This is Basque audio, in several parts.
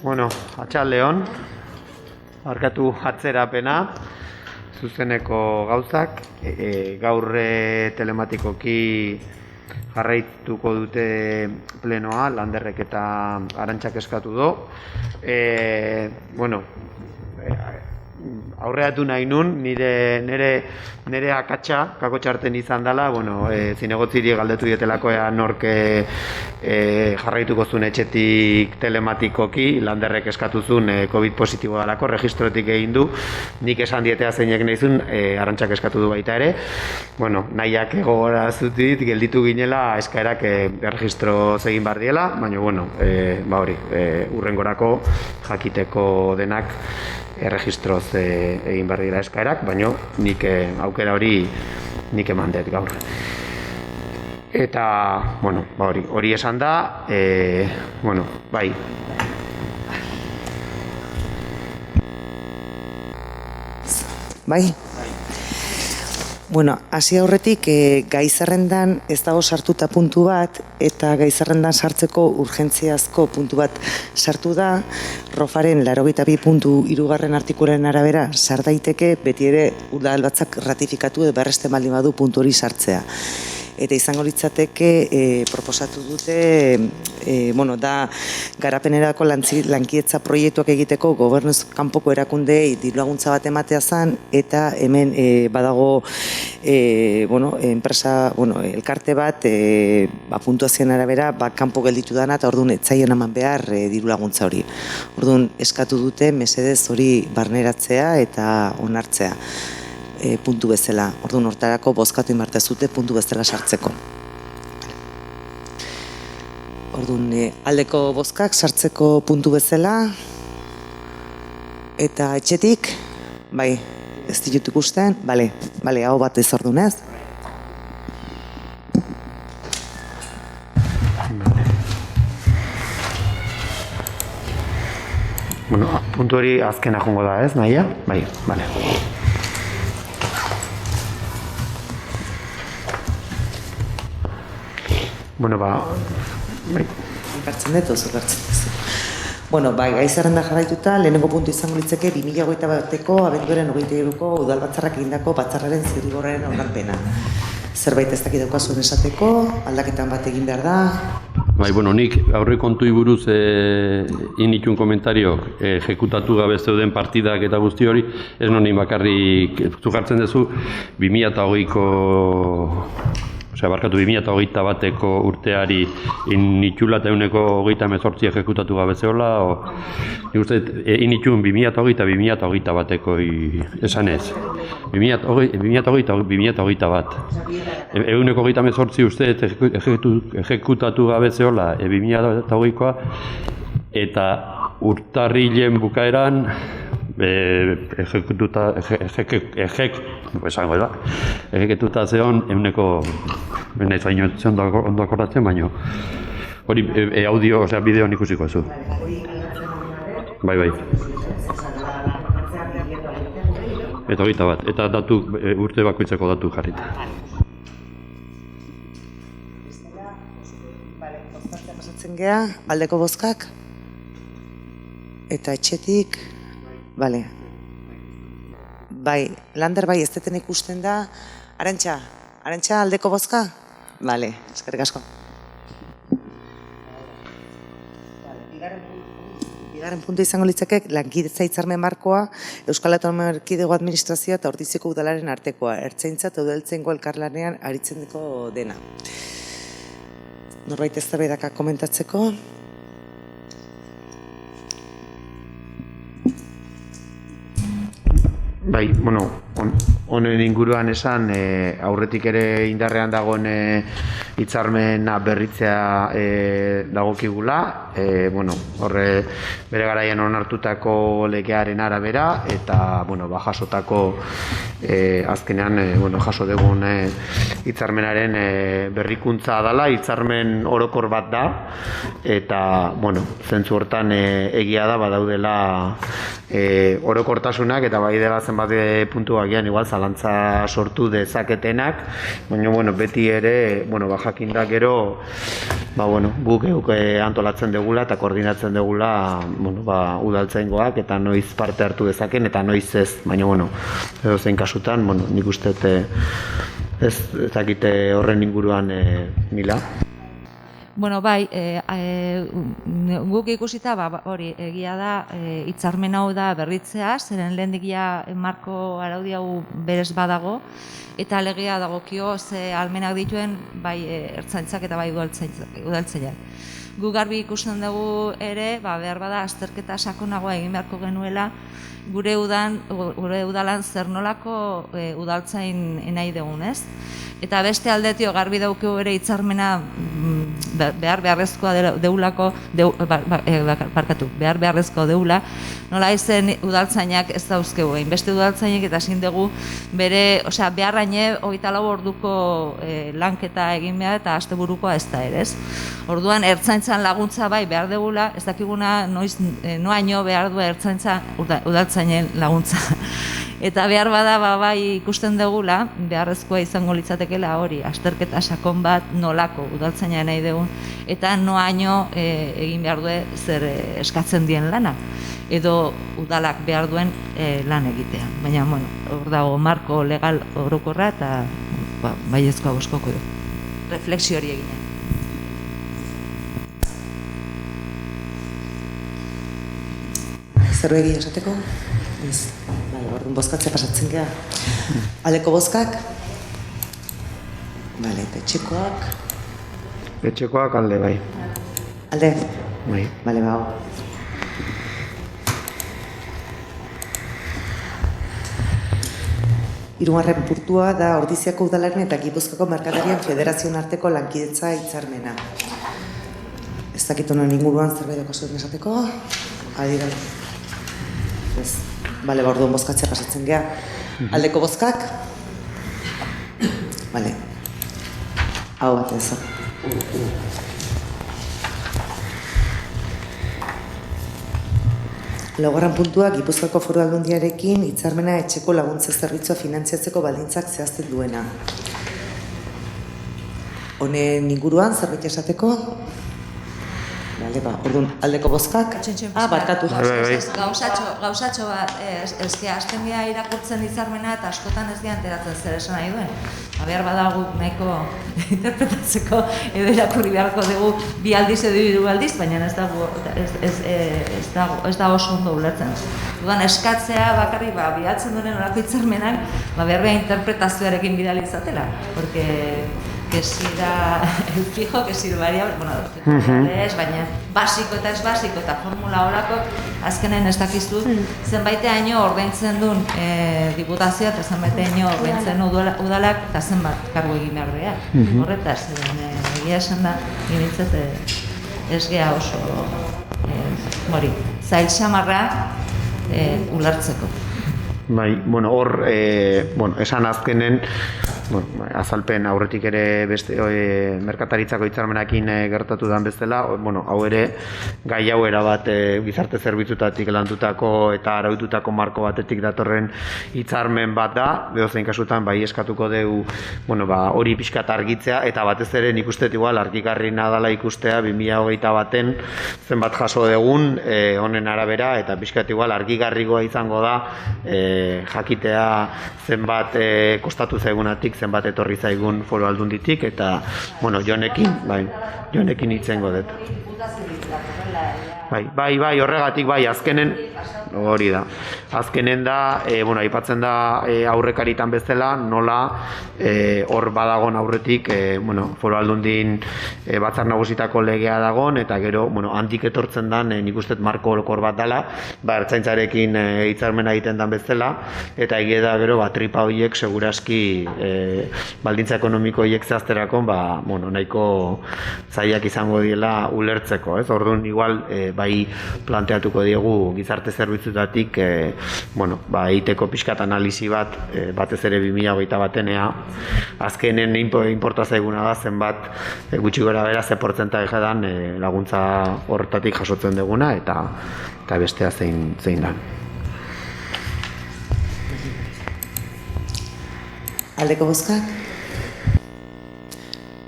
Bueno, atxaldeon, barkatu atzerapena, zuzeneko gauzak, gaur telematikoki jarraituko dute plenoa, Landerrek eta Arantxak eskatu du. Aurreatu nahi nun, nire akatsa, kako txarten izan dela, zinegotziri galdetu dietelako nork jarraituko zuen etxetik telematikoki, Landerrek eskatu zuen COVID positibo dalako, registrotik egin du, nik esan dietea zeinek nahi zuen, Arantxak eskatu du baita ere. Nahiak gogora zutit, gelditu ginela eskaerak erregistro egin behar diela, baina urrengorako jakiteko denak erregistroz egin behar dira eskaerak, baina nik aukera hori nik eman dut gaur. Eta, hori esan da, bai. Bai? Hasi aurretik gai zerrendan ez dago sartuta puntu bat, eta gai zerrendan sartzeko urgentziazko puntu bat sartu da, Rofaren 82 puntu 3. artikulen arabera sar daiteke beti ere udalbatzak ratifikatu edo berresten baldin badu puntu hori sartzea. Eta izango litzateke proposatu dute, da garapenerako lankietza proiektuak egiteko gobernuz kanpoko erakundeei diru laguntza bat ematea zen, eta hemen badago enpresa, elkarte bat puntuazioen arabera kanpo gelditu dana, eta orduan etzaien eman behar diru laguntza hori. Orduan eskatu dute mesedez hori barneratzea eta onartzea puntu bezala. Orduan hortarako bozkatu inbartez dute puntu bezala sartzeko. Orduan aldeko bozkak sartzeko puntu bezala, eta etxetik, bai, ez ditut ikusten, bale, hau bat ez orduan ez. Puntu hori azkena jongo da ez, nahia? Bai, bale. Bai. Ikartzen dut, oso ikartzen dut. Gai zerrenda jarraituta, lehenengo puntu izango litzeke 2021ko abenduaren 23ko udalbatzarrak egindako batzarraren zirriborraren onarpena. Zerbait ez dakit daukazuen esateko, aldaketan bat egin behar da. Nik aurrekontui buruz initun komentariok ejekutatu gabe zeuden partidak eta guzti hori, ez noni bakarrik zukartzen duzu 2020ko 2021ko urteari initxula eta eguneko 38 ejekutatu gabe zehola, nik uste initxun 2020-2021ko esan ez. 2020-2021. Eguneko 38 uste ejekutatu gabe zehola 2020koa, eta urtarrilen bukaeran ejeketuta zeon eguneko, nahiz baino zeon ondo akordatzen, baino hori audio, bideoan ikusiko zu. Bai. Eta 21, eta datu urte bakoitzeko datu jarrita. Bozkatzea pasatzen geha, aldeko bozkak, eta etxetik, bale. Bai, Lander bai ez deten ikusten da. Arantxa aldeko bozka? Bale, eskerrik asko. Bigarren puntu izango litzake, lankidetza hitzarmen markoa, Euskal Autonomia Erkidego Administrazioa eta Ordiziako Udalaren artekoa, ertzaintza eta udaltzaingo elkarlanean aritzeko dena. Norbait eztabaidaka komentatzeko? Bai, honen inguruan esan, aurretik ere indarrean dagoen hitzarmena berritzea dagokigula, horre bere garaian onartutako legearen arabera, eta jasotako azkenean jaso dugun hitzarmenaren berrikuntza dela, hitzarmen orokor bat da, eta zentzu hortan egia da badaudela orokortasunak eta bai dela zenbat puntu agian igual zalantza sortu dezaketenak, baina beti ere jakinda gero guk antolatzen dugula eta koordinatzen dugula udaltzaingoak eta noiz parte hartu dezaken eta noiz ez, baina edozein kasutan, nik uste ez dakite horren inguruan nila. Bueno, bai, guk ikusita, hori, egia da, hitzarmen hau da berritzea, zeren lehendik marko araudi hau berez badago, eta legea dagokio ze almenak dituen bai ertzaintzak eta bai udaltzaileak. Gu garbi ikusten dugu ere, behar bada azterketa sakonagoa egin beharko genuela, gure udalan zer nolako udaltzain nahi dugun, ez? Eta beste aldetio garbi daukeu ere hitzarmena beharrezkoa deulako, beharrezkoa deula, nola izen udaltzainak ez dauzkegu, beste udaltzainek eta ezin dugu bere, beharraine 24 orduko lanketa egin behar eta asteburukoa ez da ere, ez? Orduan ertzaintzan laguntza bai behar degula, ez dakiguna noaino behar du ertzaintza udaltzainen laguntza. Eta behar bada bai ikusten dugula, beharrezkoa izango litzatekela hori, azterketa sakon bat nolako udaltzaina nahi dugun, eta noaino egin behar du zer eskatzen dien lana, edo udalak behar duen lan egitea. Baina, hor dago marko legal orokorra eta baiezkoa boskoko du. Refleksio hori eginen. Zerbait egia esateko? Ez. Orduan bozkatzea pasatzen geha. Aldeko bozkak? Bale, eta etxekoak? Etxekoak alde, bai. Alde? Bai. Bale, bau. Hirugarren puntua da Ordiziako udalaren eta Gipuzkoako merkatarien federazioen arteko lankidetza hitzarmena. Ez dakit honen inguruan zerbait daukazu esateko? Adira. Ez. Bale, orduan bozkatzea pasatzen geha. Aldeko bozkak? Bale. Hau bat ez. Laugarren puntua, Gipuzkoako Foru Aldundiarekin hitzarmena etxeko laguntza zerbitzua finantziatzeko baldintzak zehazten duena. Honen inguruan zerbait esateko? Bale, orduan, aldeko bozkak? Barkatu. Gauzatxo bat, azten gira irakurtzen hitzarmena eta askotan ez gira enteratzen zer esan nahi duen. Behar badagu nahiko interpretatzeko edo irakurri beharko dugu bi aldiz edo hiru aldiz, baina ez da oso ondo ulertzen. Dudan eskatzea bakarri bilatzen duen horako hitzarmenak behar interpretazioarekin bidali izatela. Porque que si da el fijo, que si el variable, baina basiko eta ez basiko eta formula horako azkenen ez dakizu zenbaiteaino ordaintzen duen diputazioa eta zenbaiteaino ordaintzen udalak eta zenbat kargu egin behar behar. Horretaz, egia esan da, ginitzet ez geha oso zail xamarra ulertzeko. Bai, hor, esan azkenen, azalpen aurretik ere beste merkataritzako hitzarmenakin gertatu den bezala, hau ere gai hau erabat gizarte zerbitzutatik landutako eta araututako marko batetik datorren hitzarmen bat da, edozein kasutan bai eskatuko dugu hori pixkat argitzea eta batez ere nik uste igual argigarriena dela ikustea 2021 zenbat jaso dugun honen arabera eta pixkat igual argigarrigoa izango da jakitea zenbat kostatu zaigunatik zenbat etorri zaigun Foru Aldunditik eta, jonekin hitzengo dut. Bai, horregatik, azkenen, hori da. Azkenen da, aipatzen da aurrekaritan bezala, nola hor badagon aurretik, Foru Aldundin batzar nagusitako legea dagon, eta gero, handik etortzen dan, nik uste marko orokor bat dela, ertzaintzarekin hitzarmena egiten dan bezala, eta egia da gero, tripa horiek seguraski baldintza ekonomiko horiek zehazterako, nahiko zailak izango diela ulertzeko, ez? Orduan, igual, bai planteatuko diegu gizarte zerbitzutatik egiteko pixkat analisi bat batez ere 2021 azkenen inporta zaiguna da zenbat gutxi gora bera ze portzentaje dan laguntza horretatik jasotzen duguna eta bestea zein da. Aldeko bozkak?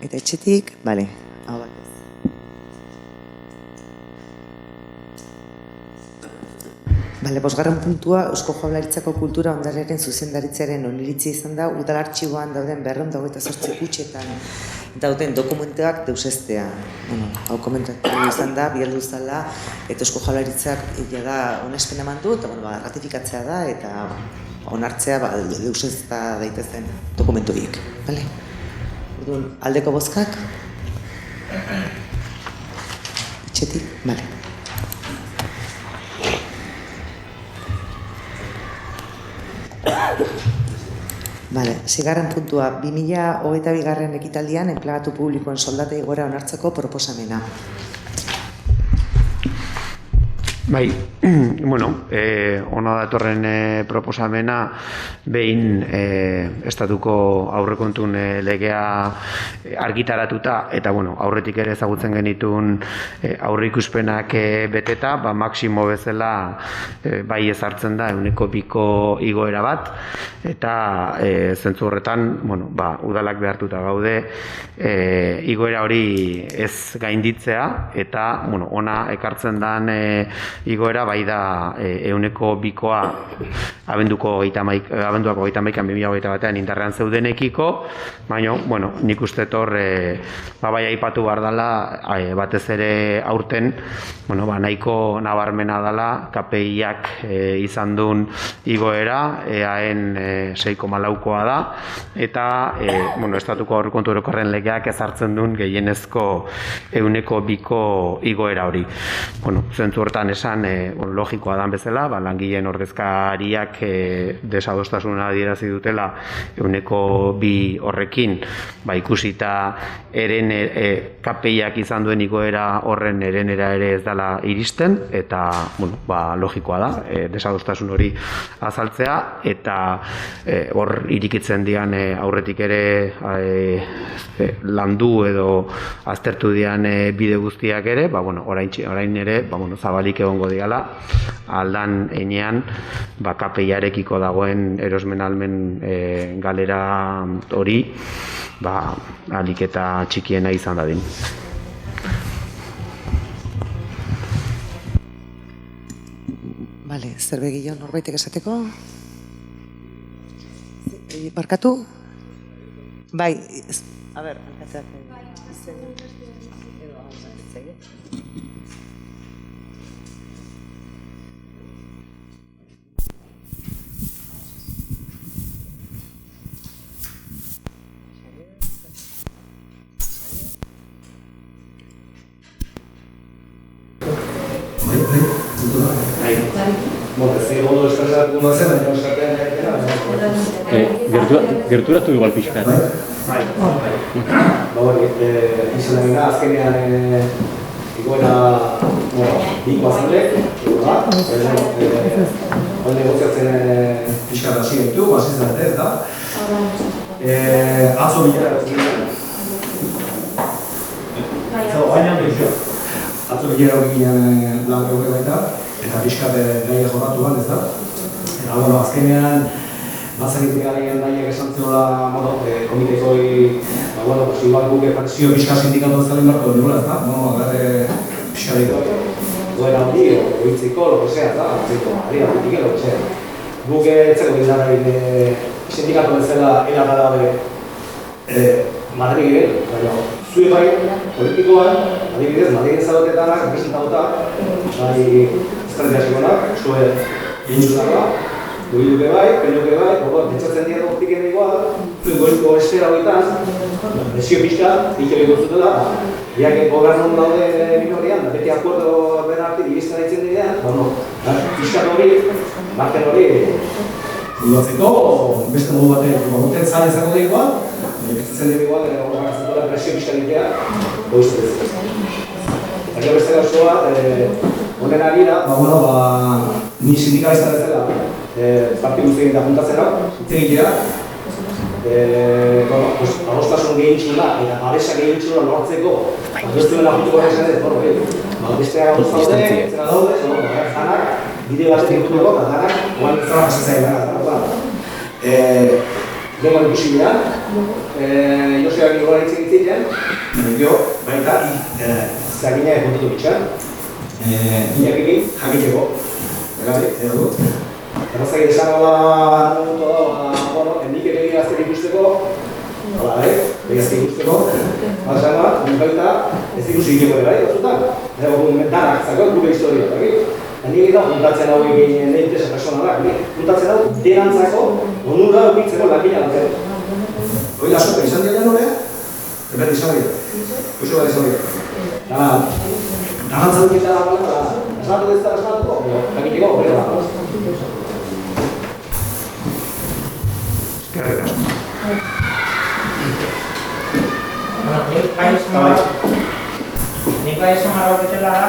Eta etxetik, bale, hau bat. Bosgarren puntua, Eusko Jaurlaritzako kultura ondarearen zuzendaritzaren oniritzia izan da, udal artxiboan dauden 228 kutxetan dauden dokumentuak deusestea. Hau komentatu izan da, bialdu zala, eta Eusko Jaurlaritzak da onespen eman du, eta ratifikatzea da, eta onartzea deusesta daitezen dokumentu horiek. Aldeko bozkak? Etxetik? Bale. Zigarren puntua, 2022 ekitaldian enplegatu publikoen soldata igoera onartzeko proposamena. Bai, ona datorren proposamena behin estatuko aurrekontuen legea argitaratuta eta aurretik ere ezagutzen genituen aurreikuspenak beteta, maximo bezala bai ezartzen da 2% igoera bat eta zentzu horretan, udalak behartuta gaude igoera hori ez gainditzea eta ona ekartzen den igoera bai da 2%koa abenduako 31an 2021an indarrean zeudenekiko, baina, nik uste hor bai aipatu behar dela batez ere aurten, nahiko nabarmena dela KPI-ak izan duen igoera, EAen 6,4koa da, eta estatuko aurrekontu orokorren legeak ezartzen duen gehienezko 2%ko igoera hori. Zentzu hortan esan logikoa dan bezala, langileen ordezkariak desadostasuna adierazi dutela 2% horrekin, ikusita eren KPIak izan duen igoera horren erenera ere ez dela iristen, eta logikoa da, desadostasun hori azaltzea, eta hor irikitzen dian aurretik ere landu edo aztertu dian bide guztiak ere, orain ere zabalik egongo diala, aldan enean KPI-arekiko dagoen erosmen ahalmen galera hori ahalik eta txikiena izan dadin. Zerbegillo norbaitek esateko? Barkatu? Bai, a ber, Gerturatu igual pixka. Izan da azkenean iguela bikoa zandek, negoziatzen pixka da zirentu, bazizan ez da. Atzo bilara egin lan gauke baita, eta pixka gaia jorratu ban ez da. Eta azkenean bazagitek garen daiak esan zeola komitekoi, igual guk zio pixka sindikatu ez dalen barko dugula, ez da? Agarre pixka diko. Goera hori, oitziko, loko zea, eta ari da putik, loko zea. Guk etzeko gildarrain sindikatu bezala hilagara Madrilen, baina zue bai politikoan, adibidez, Madrilen zaudetetanak, representatuta, bai ezkerretik hasikonak, zue induzarra, Guiluke bai, peluke bai, pentsatzen dira optiken igual, zuen goizko esfera horietan, presio pixka, ikebiko zutela, que gobernon daude minorian, beti acuerdo ben arte iristen ditzen direan, pixka hori, marken hori, dudatzeko, beste modu batean, guten zan ezako da igual, pentsatzen dira igual, horrela presio pixka ditea, goizko ez. Eta beste gauzoa, honen arira, ni sindikalista bezala, parti guztien da juntatzera, zitzegitea, adostasun gehientxula eta babesa gehientxula lortzeko, beste dela jutuko esan ez, beste gauz daude, zera daude, janak, bide batetik jutuko, eta janak, oan zara pasatzea gara. Dengo ikusi dira, Joseak nigora ditzen ditzen, jo, baita, zagina kontutu bitxan, inakekin jakiteko. Gari, edo. Errazak esan hola momentu da, nik ere egazten ikusteko, egazten ikusteko, baita, ez ikusi ikeko ere, batzutan, danak zako, gure historia, nik eta juntatzen hau egin nahi interesa personalak, juntatzen hau denantzako, onura okitzeko lakina datzeko. Hoi da sope, izan dira nore, eberri izan dira. Oso bat izan dira. Dagantzak eta esnatu ez da esnatuko, lakiteko, hori da. Eskerrik asko. Nik bai esan marra horretela da,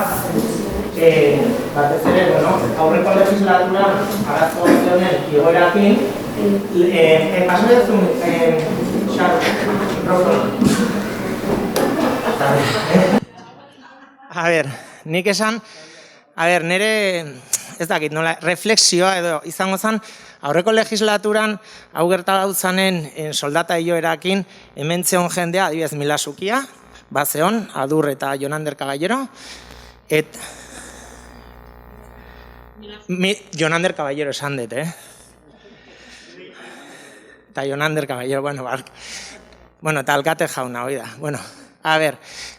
batez ere, aurreko legislaturan arazo honen igoerakin, paso dezun, nik esan, nire, ez dakit, nola, refleksioa edo izango zen, aurreko legislaturan, hau gerta daudzanen soldata hioerakin, hemen zeon jendea, adibidez Milasukia, bazeon, Adur eta Jonander Caballero, Jonander Caballero esan dut, Eta Jonander Caballero, eta alkate jauna, hoi da.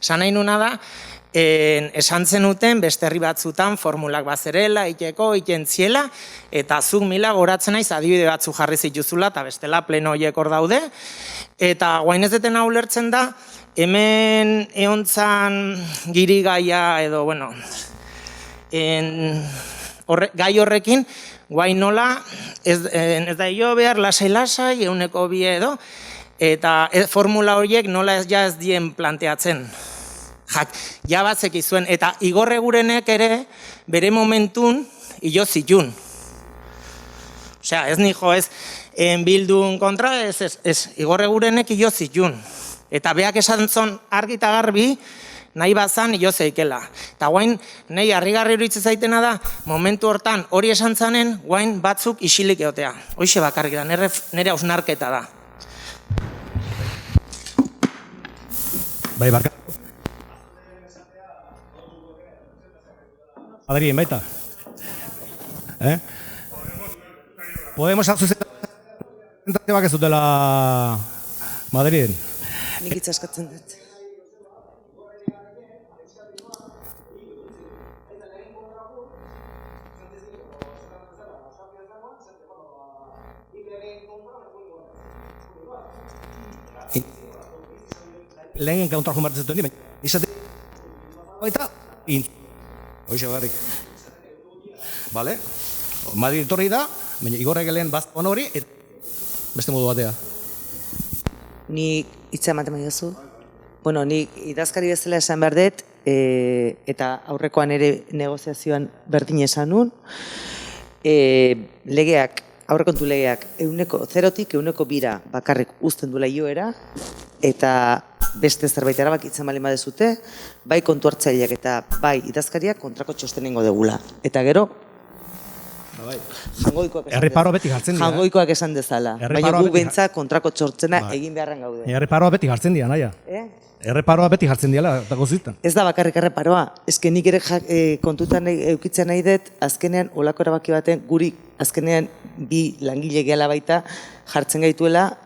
Esan nahi nuna da, esan zenuten beste herri batzutan formulak bazerela, iteko, itentziela, eta zuk Mila goratzen naiz adibide batzu jarri zituzula, eta bestela pleno horiek hor daude, eta guain ez deten ulertzen da, hemen eontzan giri gaia edo, gai horrekin, guai nola, ez da jo behar lasai-lasai, euneko bi edo, eta formula horiek nola ez dien planteatzen. Ja batzek izuen, eta Igor Egurenek ere bere momentun hilo zitun. Osea, ez nijo ez Bildun kontra, ez Igor Egurenek hilo zitun. Eta beak esan zon argi eta garbi, nahi bazan hilo zeikela. Eta guain, nahi harrigarri horitzen zaitena da, momentu hortan hori esan zanen, guain batzuk isilik egotea. Hoixe bakarrik da, nire hausnarketa da. Bai, barka. Adrien, baita. Podemos zuzentate bak ez dutela Madriden. Nik itzaskatzen dut. Lehen kontra joan bartzen zuten, izate baita, hoxe barrik. Bale? Madrid etorri da, baina Igorrek lehen bazpon hori, beste modu batea. Nik hitza ematen bai duzu. Nik idazkari bezala esan behar dut, eta aurrekoan ere negoziazioan berdin esan nun, legeak, aurrekontu legeak, 0tik 2 bakarrik uzten duela joera, eta beste zerbait erabakitzen bali badezute, bai kontu hartzaileak eta bai idazkariak kontrako txostenengo degula. Eta gero, jangoikoak esan dezala. Baina gu bentsa kontrako txortzena egin beharren gaude. Erreparoa beti jartzen dira, naia. Erreparoa beti jartzen dira, eta gozitan. Ez da bakarrik erreparoa. Ez nik ere kontutan eukitzen nahi dut, azkenean olako erabaki baten guri azkenean bi langile gehala baita jartzen gaituela,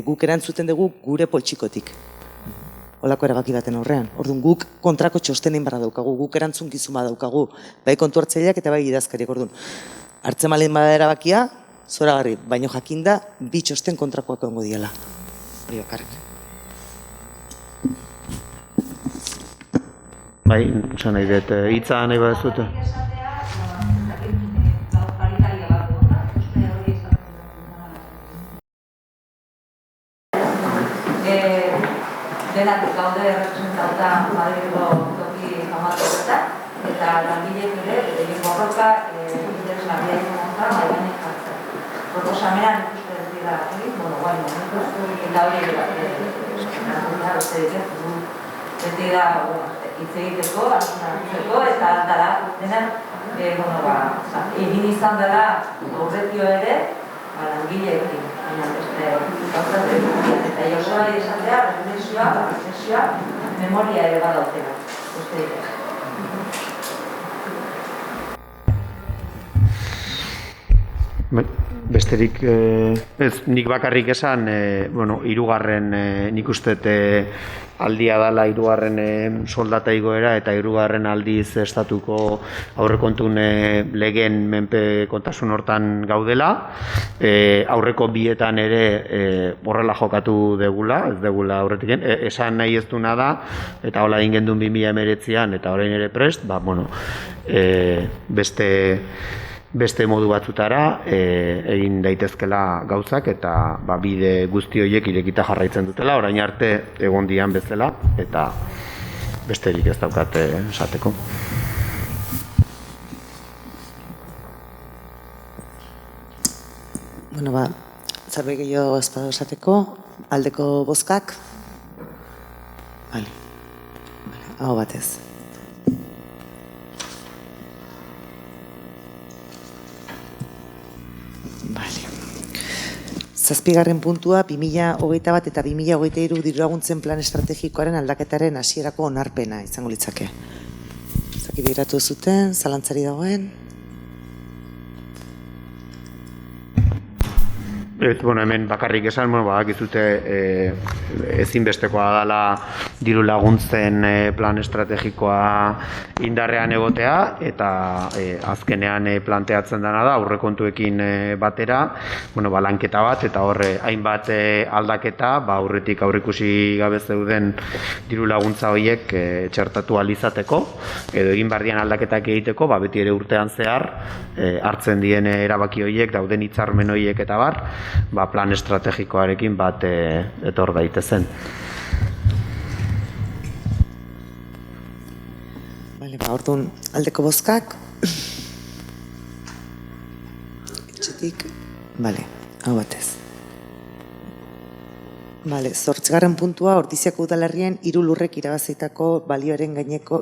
guk erantzuten dugu gure poltsikotik. Olako erabaki baten aurrean. Orduan guk kontrako txostenein barra daukagu, guk erantzun gizuma daukagu, bai kontu hartzaileak eta bai idazkariak. Orduan, hartzen malen bada erabakia, zoragarri, baino jakinda, bi txosten kontrakoak ongo diela. Hori bakarrik. Bai, esan nahi dut, hitza nahi badazute. Denak gaude representauta Madrilgo toki famatuetan, eta langileek ere, egin borroka, interesgarria izan da, baianek jartzen. Proposamenan ikusten ez dira, guain momentu, eta hori beti da hitz egiteko, hartzeko, eta dara, denak, egin izan dela aurretio ere, langileekin. Eta Joseba esatea, reflexioa, memoria ere badautela. Besterik, ez, nik bakarrik esan, hirugarren nik uste aldia dela hirugarren soldata igoera eta hirugarren aldiz estatuko aurrekontun legeen menpekotasun hortan gaudela. Aurreko bietan ere horrela jokatu degula, ez degula aurretik. Esan nahi ez duna da, eta hola egin gendun 2019an eta orain ere prest, beste modu batzutara egin daitezkela gauzak eta bide guzti horiek irekita jarraitzen dutela, orain arte egon dian bezala eta besterik ez daukate esateko. Zerbait gehiago ez badu esateko, aldeko bozkak? Aho batez. Zazpigarren puntua, 2021 eta 2023 dirulaguntzen plan estrategikoaren aldaketaren hasierako onarpena izango litzake. Zaki begiratu zuten, zalantzari dagoen? Hemen bakarrik esan, badakizute ezinbestekoa dela diru laguntzen plan estrategikoa indarrean egotea eta azkenean planteatzen dena da aurrekontuekin batera, lanketa bat eta horre hainbat aldaketa, aurretik aurrikusi gabe zeuden diru laguntza horiek txertatu alizateko edo egin bardian aldaketak egiteko, beti ere urtean zehar hartzen dien erabaki horiek, dauden hitzarmen horiek eta bar, plan estrategikoarekin bat etor daitezen. Orduan, aldeko bozkak. Etxetik. Hau batez. 8. puntua, Ordiziako udalerrien irabazitako balioaren gaineko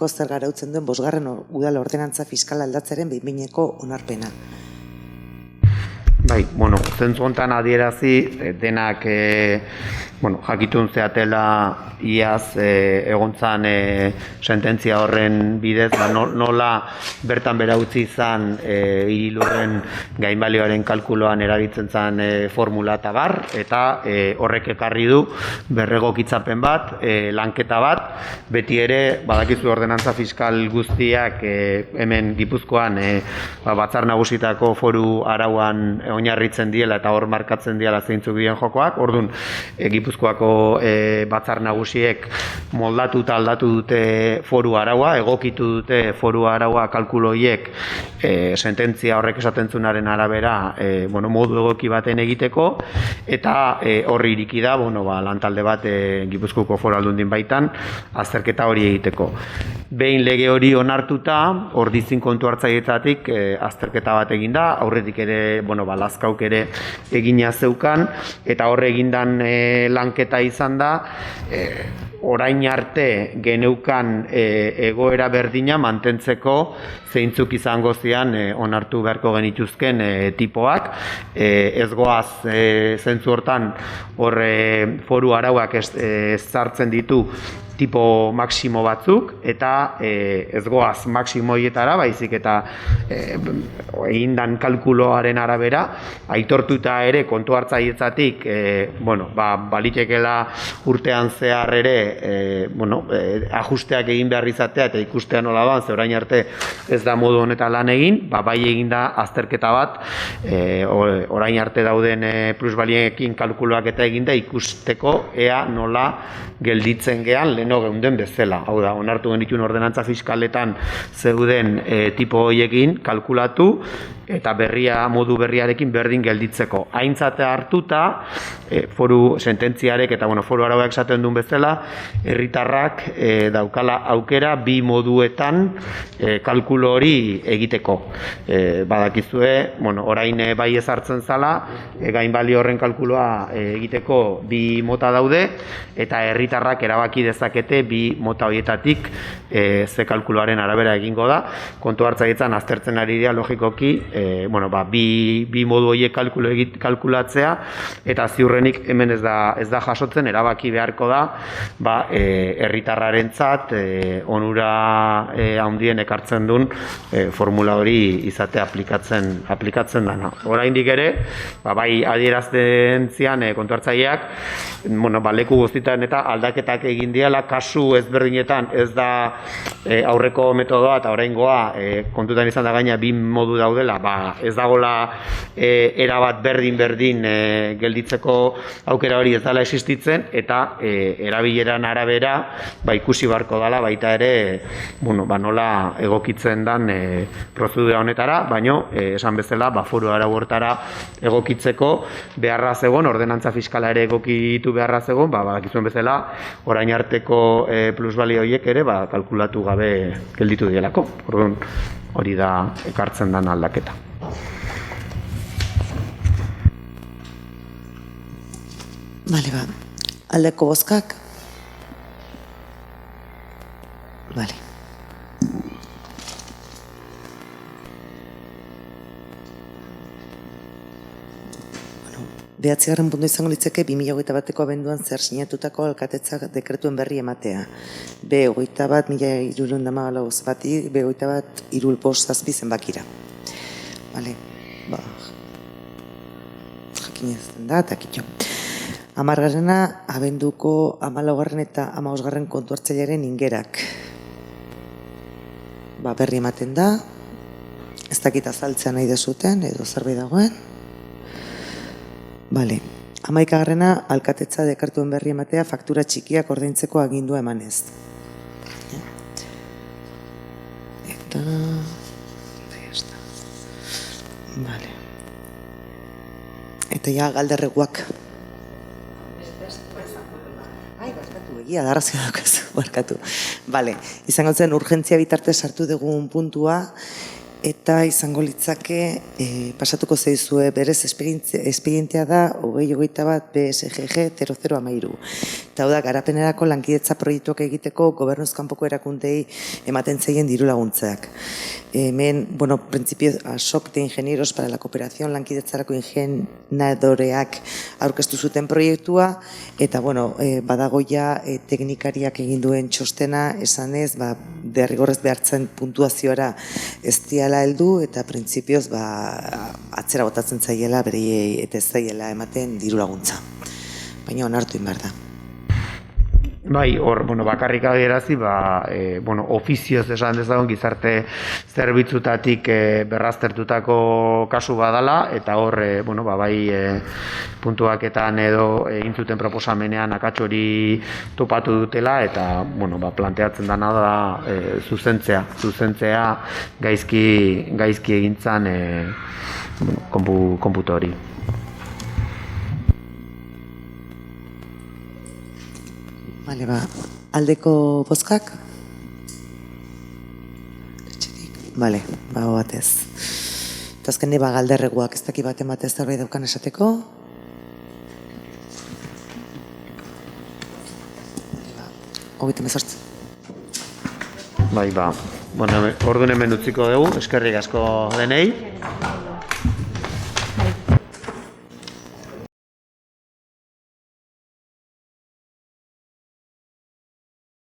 zer arautzen duen 5. udal ordenantza fiskal aldatzearen behin-behineko onarpena. Zentzu honetan adierazi denak jakitun zeatela iaz egontzan sententzia horren bidez, nola bertan bera utzi izan hirilurren gainbalioaren kalkuloan erabiltzen zen formula eta bar, eta horrek ekarri du berregokitzapen bat, lanketa bat, beti ere badakizu ordenantza fiskal guztiak hemen Gipuzkoan batzar nagusitako foru arauan oinarritzen diela eta hor markatzen diela zeintzuk diren jokoak. Orduan, Gipuzkoako batzar nagusiek moldatu eta aldatu dute foru araua, egokitu dute foru araua kalkulo horiek sententzia horrek esaten zunaren arabera modu egoki baten egiteko, eta horri iriki da lantalde bat Gipuzkoako foru aldundin baitan azterketa hori egiteko. Behin lege hori onartuta, Ordizin kontu hartzaileetatik azterketa bat eginda, aurretik ere Lazkauk ere egina zeukan, eta horre egindan lanketa izan da, orain arte geneukan egoera berdina mantentzeko zeintzuk izango zian onartu beharko genituzken tipoak. Ez goaz zentzu hortan foru arauak ezartzen ditu tipo maksimo batzuk, eta ez goaz maksimo horietara, baizik eta egindan kalkuloaren arabera, aitortuta ere kontu hartzaileetatik balitekela urtean zehar ere ajusteak egin behar izatea eta ikustean nola doan, ze orain arte ez da modu honetan lan egin, bai eginda azterketa bat, orain arte dauden plusbaliekin kalkuloak eta eginda ikusteko ea nola gelditzen gehan leheno geunden bezala. Hau da, onartu genituen ordenantza fiskaletan zeuden tipo horiekin kalkulatu eta modu berriarekin berdin gelditzeko. Aintzate hartuta, foru sententziarek eta foru arauak esaten duen bezala, herritarrak daukala aukera bi moduetan kalkulo hori egiteko. Badakizue, orain bai ezartzen zala, gainbalio horren kalkuloa egiteko bi mota daude, eta herritarrak erabaki dezake aldakete bi mota horietatik ze kalkuloaren arabera egingo da. Kontu hartzailetzan aztertzen ari dira logikoki bi modu horiek kalkulatzea, eta ziurrenik hemen ez da jasotzen, erabaki beharko da herritarrarentzat onura handien ekartzen duen formula hori izate aplikatzen dana. Oraindik ere, bai adierazten zian kontu hartzaileak, leku guztietan eta aldaketak egin diala, kasu ezberdinetan ez da aurreko metodoa eta oraingoa kontutan izan da gaina bi modu daudela, ez dagoela erabat berdin gelditzeko aukera hori ez dela existitzen, eta erabileran arabera ikusi beharko dela baita ere nola egokitzen den prozedura honetara, baino esan bezala foru arau hortara egokitzeko beharra zegoen, ordenantza fiskala ere egokitu beharra zegoen, badakizuen bezala orain arteko plusbalio horiek ere kalkulatu gabe gelditu dielako. Orduan hori da ekartzen den aldaketa. Bale, aldeko bozkak? Bale. Behatzigarren puntu izango litzeke 2021ko abenduan zer sinatutako alkatetza dekretuen berri ematea. B21.314 bati, B21.357 zenbakira. Bale, jakinezten da, eta kitxo. 10. abenduko 14. eta 15. kontu hartzailearen ingerak. Berri ematen da, ez dakit azaltzea nahi dezuten, edo zerbait dagoen. Bale, 11. alkatetza dekretuen berri ematea faktura txikiak ordaintzeko agindua emanez. Eta... Bale. Eta ja galderreguak. Egia darrazio daukazu, barkatu. Bale, izango zen urgentzia bitartez sartu dugun puntua, eta izango litzake pasatuko zeizue berez espedientea da 2021 BSGG 0013. Eta hau da, garapenerako lankidetza proiektuak egiteko gobernuz kanpoko erakundei ematen zeien diru laguntzeak. Hemen, principio ASOC de Ingenieros para la Cooperación lankidetzarako ingenadoreak aurkeztu zuten proiektua, eta badago ja teknikariak egin duen txostena, esanez, derrigorrez behartzen puntuazioara ez diala heldu, eta printzipioz atzera botatzen zaiela berei eta ez zaiela ematen diru laguntza. Baina onartu inbar da. Bai, hor, bakarrik adierazi, ofizioz esan dezagun gizarte zerbitzutatik berraztertutako kasu badala, eta hor, bai puntuaketan edo intzuten proposamenean akats hori topatu dutela, eta, planteatzen dana da zuzentzea gaizki egintzan konputo hori. Bale, aldeko bozkak? Bale, batez. Eta azken galderreguak ez daki bat ematez zerbait daukan esateko? Hogeita mezortzi. Bai, orduan hemen utziko dugu, eskerrik asko denei.